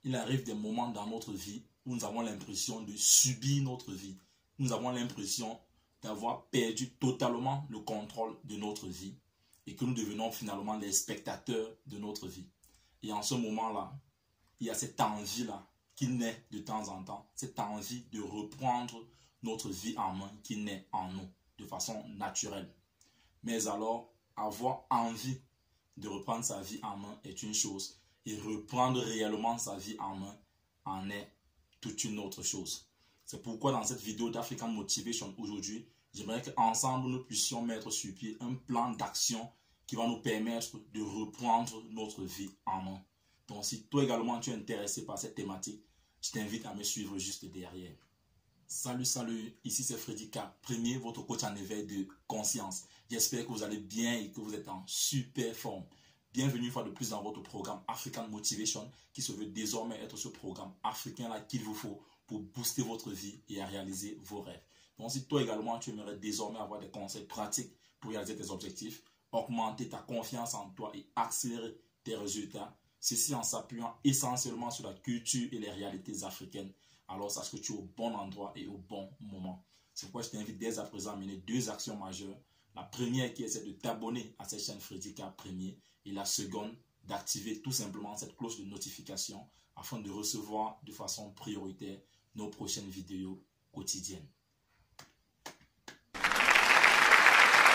il arrive des moments dans notre vie où nous avons l'impression de subir notre vie. Nous avons l'impression d'avoir perdu totalement le contrôle de notre vie et que nous devenons finalement les spectateurs de notre vie. Et en ce moment-là, il y a cette envie-là qui naît de temps en temps, cette envie de reprendre notre vie en main qui naît en nous de façon naturelle. Mais alors, avoir envie de reprendre sa vie en main est une chose et reprendre réellement sa vie en main en est toute une autre chose. C'est pourquoi dans cette vidéo d'African Motivation aujourd'hui, j'aimerais qu'ensemble nous puissions mettre sur pied un plan d'action qui va nous permettre de reprendre notre vie en main. Donc si toi également tu es intéressé par cette thématique, je t'invite à me suivre juste derrière. Salut, ici c'est Freddy K, premier votre coach en éveil de conscience. J'espère que vous allez bien et que vous êtes en super forme. Bienvenue une fois de plus dans votre programme African Motivation qui se veut désormais être ce programme africain-là qu'il vous faut pour booster votre vie et à réaliser vos rêves. Donc si toi également tu aimerais désormais avoir des conseils pratiques pour réaliser tes objectifs, augmenter ta confiance en toi et accélérer tes résultats, ceci en s'appuyant essentiellement sur la culture et les réalités africaines, alors sache que tu es au bon endroit et au bon moment. C'est pourquoi je t'invite dès à présent à mener deux actions majeures. La première qui est de t'abonner à cette chaîne Freddy K Premier et la seconde d'activer tout simplement cette cloche de notification afin de recevoir de façon prioritaire nos prochaines vidéos quotidiennes.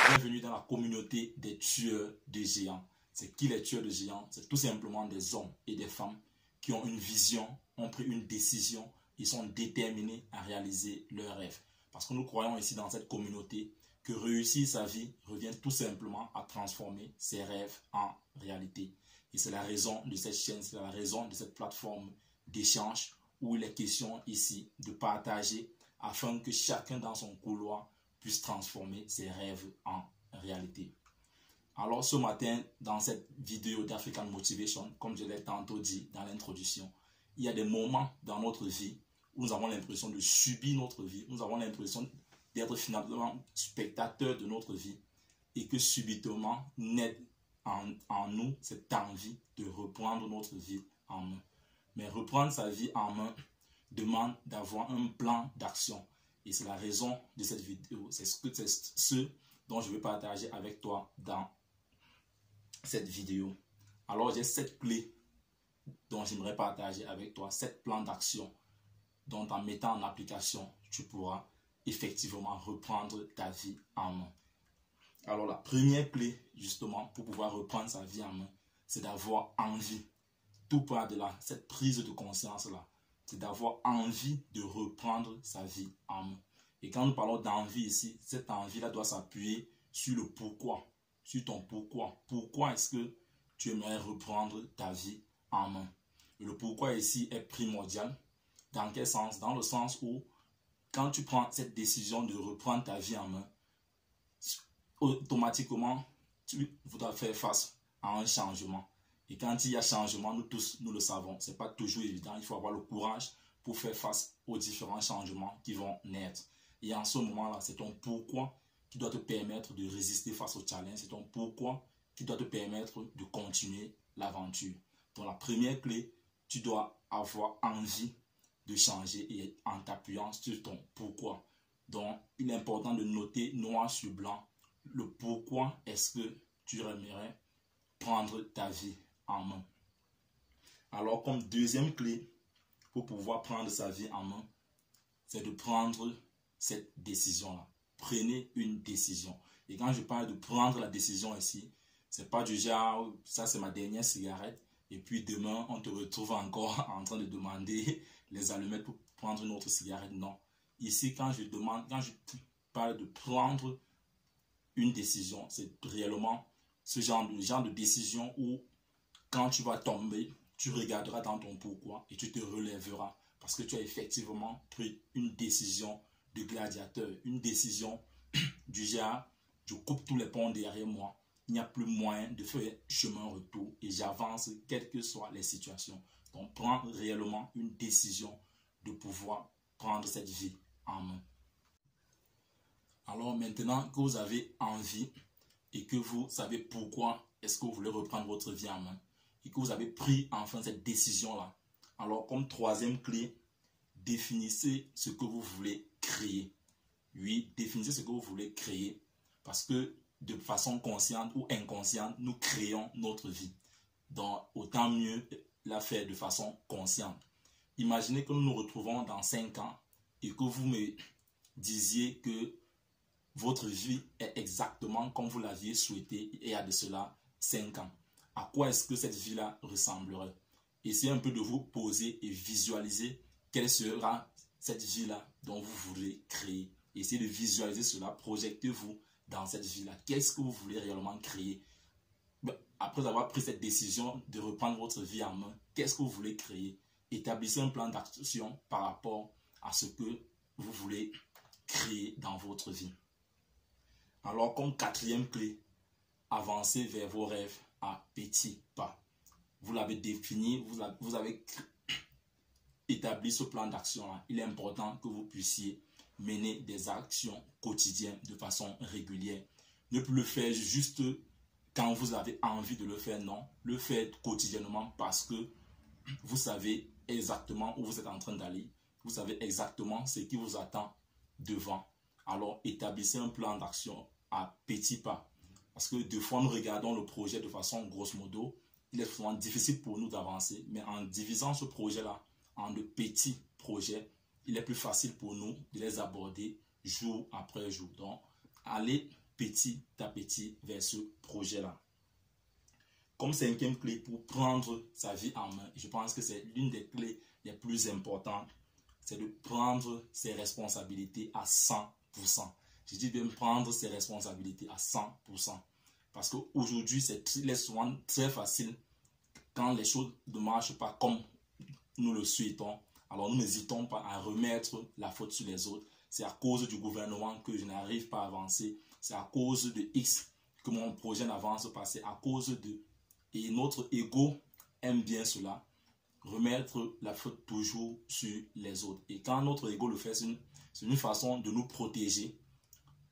Bienvenue dans la communauté des tueurs de géants. C'est qui les tueurs de géants? C'est tout simplement des hommes et des femmes qui ont une vision, ont pris une décision, ils sont déterminés à réaliser leurs rêves. Parce que nous croyons ici dans cette communauté que réussir sa vie revient tout simplement à transformer ses rêves en réalité. Et c'est la raison de cette chaîne, c'est la raison de cette plateforme d'échange où il est question ici de partager afin que chacun dans son couloir puisse transformer ses rêves en réalité. Alors ce matin, dans cette vidéo d'African Motivation, comme je l'ai tantôt dit dans l'introduction, il y a des moments dans notre vie où nous avons l'impression de subir notre vie, nous avons l'impression d'être finalement spectateur de notre vie et que subitement naît en nous cette envie de reprendre notre vie en main. Mais reprendre sa vie en main demande d'avoir un plan d'action. Et c'est la raison de cette vidéo. C'est ce dont je vais partager avec toi dans cette vidéo. Alors j'ai 7 clés dont j'aimerais partager avec toi, 7 plans d'action dont en mettant en application, tu pourras effectivement reprendre ta vie en main. Alors la première clé justement pour pouvoir reprendre sa vie en main, c'est d'avoir envie. Tout part de là, cette prise de conscience là, c'est d'avoir envie de reprendre sa vie en main. Et quand nous parlons d'envie ici, cette envie là doit s'appuyer sur le pourquoi, sur ton pourquoi. Pourquoi est-ce que tu aimerais reprendre ta vie en main? Et le pourquoi ici est primordial. Dans quel sens? Dans le sens où quand tu prends cette décision de reprendre ta vie en main, automatiquement, tu voudras faire face à un changement. Et quand il y a changement, nous tous, nous le savons, ce n'est pas toujours évident. Il faut avoir le courage pour faire face aux différents changements qui vont naître. Et en ce moment-là, c'est ton pourquoi qui doit te permettre de résister face au challenge. C'est ton pourquoi qui doit te permettre de continuer l'aventure. Donc la première clé, tu dois avoir envie de changer et en t'appuyant sur ton pourquoi. Donc, il est important de noter noir sur blanc le pourquoi est-ce que tu aimerais prendre ta vie en main. Alors, comme deuxième clé pour pouvoir prendre sa vie en main, c'est de prendre cette décision-là. Prenez une décision. Et quand je parle de prendre la décision ici, c'est pas du genre, ça c'est ma dernière cigarette, et puis demain on te retrouve encore en train de demander les allumettes pour prendre une autre cigarette. Non. Ici, quand je parle de prendre une décision, c'est réellement ce genre de décision où quand tu vas tomber, tu regarderas dans ton pourquoi et tu te relèveras parce que tu as effectivement pris une décision de gladiateur, une décision du genre, je coupe tous les ponts derrière moi, il n'y a plus moyen de faire chemin retour et j'avance quelles que soient les situations. Donc, prends réellement une décision de pouvoir prendre cette vie en main. Alors maintenant que vous avez envie et que vous savez pourquoi est-ce que vous voulez reprendre votre vie en main et que vous avez pris enfin cette décision-là, Alors, comme troisième clé, définissez ce que vous voulez créer. Oui, définissez ce que vous voulez créer. Parce que de façon consciente ou inconsciente, nous créons notre vie. Donc, autant mieux la faire de façon consciente. Imaginez que nous nous retrouvons dans 5 ans et que vous me disiez que votre vie est exactement comme vous l'aviez souhaité il y a de cela 5 ans. À quoi est-ce que cette vie-là ressemblerait? Essayez un peu de vous poser et visualiser quelle sera cette vie-là dont vous voulez créer. Essayez de visualiser cela, projetez-vous dans cette vie-là. Qu'est-ce que vous voulez réellement créer? Après avoir pris cette décision de reprendre votre vie en main, qu'est-ce que vous voulez créer? Établissez un plan d'action par rapport à ce que vous voulez créer dans votre vie. Alors, comme quatrième clé, avancez vers vos rêves à petits pas. Vous l'avez défini, vous avez établi ce plan d'action-là. Il est important que vous puissiez mener des actions quotidiennes de façon régulière. Ne plus le faire juste quand vous avez envie de le faire, non. Le faire quotidiennement parce que vous savez exactement où vous êtes en train d'aller. Vous savez exactement ce qui vous attend devant. Alors, établissez un plan d'action à petits pas. Parce que des fois, nous regardons le projet de façon grosso modo. Il est souvent difficile pour nous d'avancer. Mais en divisant ce projet-là en de petits projets, il est plus facile pour nous de les aborder jour après jour. Donc, allez petit à petit vers ce projet-là. Comme cinquième clé pour prendre sa vie en main, je pense que c'est l'une des clés les plus importantes, c'est de prendre ses responsabilités à 100%. Je dis bien prendre ses responsabilités à 100%. Parce qu'aujourd'hui, c'est souvent très facile quand les choses ne marchent pas comme nous le souhaitons. Alors, nous n'hésitons pas à remettre la faute sur les autres. C'est à cause du gouvernement que je n'arrive pas à avancer. C'est à cause de X que mon projet n'avance pas. C'est à cause de... Et notre ego aime bien cela. Remettre la faute toujours sur les autres. Et quand notre ego le fait, c'est une façon de nous protéger.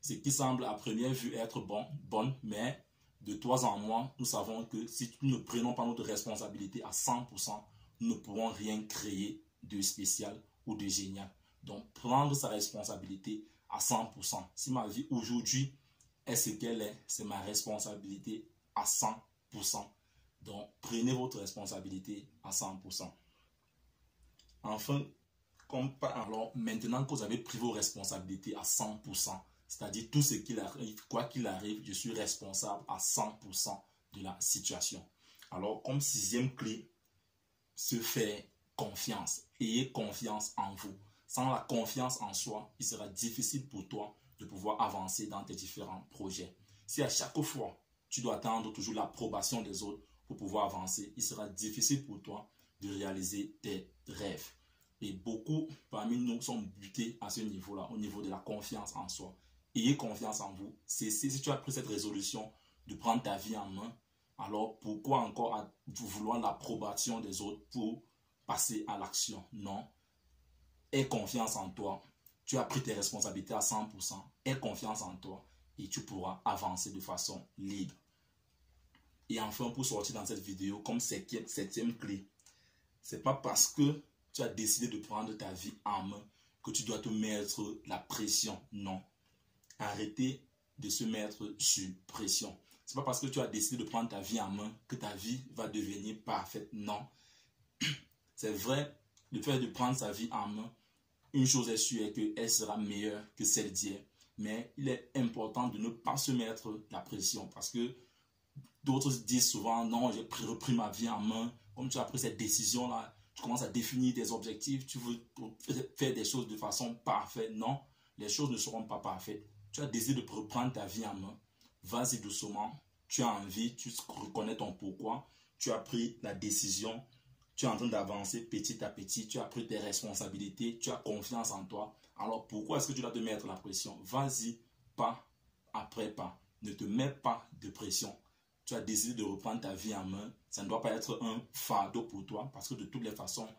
Ce qui semble à première vue être bonne, mais de toi en moi, nous savons que si nous ne prenons pas notre responsabilité à 100%, nous ne pourrons rien créer de spécial ou de génial. Donc, prendre sa responsabilité à 100%. Si ma vie aujourd'hui est ce qu'elle est, c'est ma responsabilité à 100%. Donc, prenez votre responsabilité à 100%. Enfin, alors, maintenant que vous avez pris vos responsabilités à 100%, c'est-à-dire tout ce qu'il arrive, quoi qu'il arrive, je suis responsable à 100% de la situation. Alors, comme sixième clé, se faire confiance. Ayez confiance en vous. Sans la confiance en soi, il sera difficile pour toi de pouvoir avancer dans tes différents projets. Si à chaque fois, tu dois attendre toujours l'approbation des autres pour pouvoir avancer, il sera difficile pour toi de réaliser tes rêves. Et beaucoup parmi nous sont butés à ce niveau-là, au niveau de la confiance en soi. Ayez confiance en vous. Si tu as pris cette résolution de prendre ta vie en main, alors pourquoi encore vouloir l'approbation des autres pour passer à l'action? Non. Aie confiance en toi. Tu as pris tes responsabilités à 100%. Aie confiance en toi et tu pourras avancer de façon libre. Et enfin, pour sortir dans cette vidéo, comme septième clé, c'est pas parce que tu as décidé de prendre ta vie en main que tu dois te mettre la pression. Non. Arrêtez de se mettre sous pression. C'est pas parce que tu as décidé de prendre ta vie en main que ta vie va devenir parfaite. Non. C'est vrai, le fait de prendre sa vie en main, une chose est sûre, qu'elle sera meilleure que celle d'hier. Mais il est important de ne pas se mettre la pression parce que d'autres disent souvent, non, j'ai repris ma vie en main. Comme tu as pris cette décision-là, tu commences à définir des objectifs, tu veux faire des choses de façon parfaite. Non, les choses ne seront pas parfaites. Tu as décidé de reprendre ta vie en main. Vas-y doucement. Tu as envie, tu reconnais ton pourquoi. Tu as pris la décision. Tu es en train d'avancer petit à petit. Tu as pris tes responsabilités. Tu as confiance en toi. Alors pourquoi est-ce que tu dois te mettre la pression? Vas-y, pas après pas. Ne te mets pas de pression. Tu as décidé de reprendre ta vie en main. Ça ne doit pas être un fardeau pour toi parce que de toutes les façons,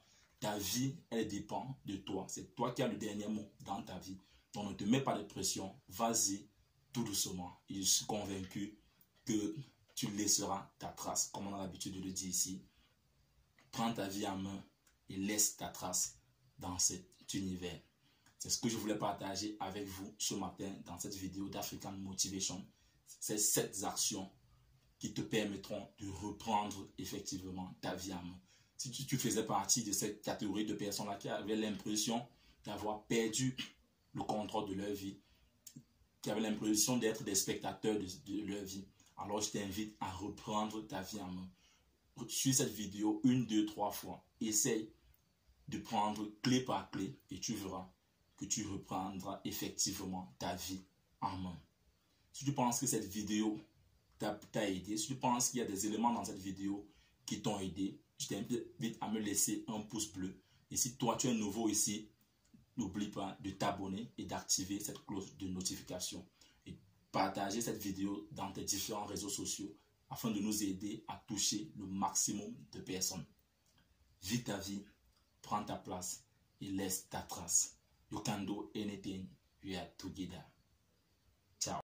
ta vie, elle dépend de toi. C'est toi qui as le dernier mot dans ta vie. Donc ne te mets pas de pression. Vas-y tout doucement. Et je suis convaincu que tu laisseras ta trace, comme on a l'habitude de le dire ici. Prends ta vie en main et laisse ta trace dans cet univers. C'est ce que je voulais partager avec vous ce matin dans cette vidéo d'African Motivation. C'est 7 actions qui te permettront de reprendre effectivement ta vie en main. Si tu faisais partie de cette catégorie de personnes-là qui avaient l'impression d'avoir perdu le contrôle de leur vie, qui avaient l'impression d'être des spectateurs de leur vie, alors je t'invite à reprendre ta vie en main. Suis cette vidéo 1, 2, 3 fois. Essaye de prendre clé par clé et tu verras que tu reprendras effectivement ta vie en main. Si tu penses que cette vidéo t'a aidé, si tu penses qu'il y a des éléments dans cette vidéo qui t'ont aidé, je t'invite à me laisser un pouce bleu. Et si toi tu es nouveau ici, n'oublie pas de t'abonner et d'activer cette cloche de notification. Et partager cette vidéo dans tes différents réseaux sociaux afin de nous aider à toucher le maximum de personnes. Vis ta vie, prends ta place et laisse ta trace. You can do anything, you are together. Ciao.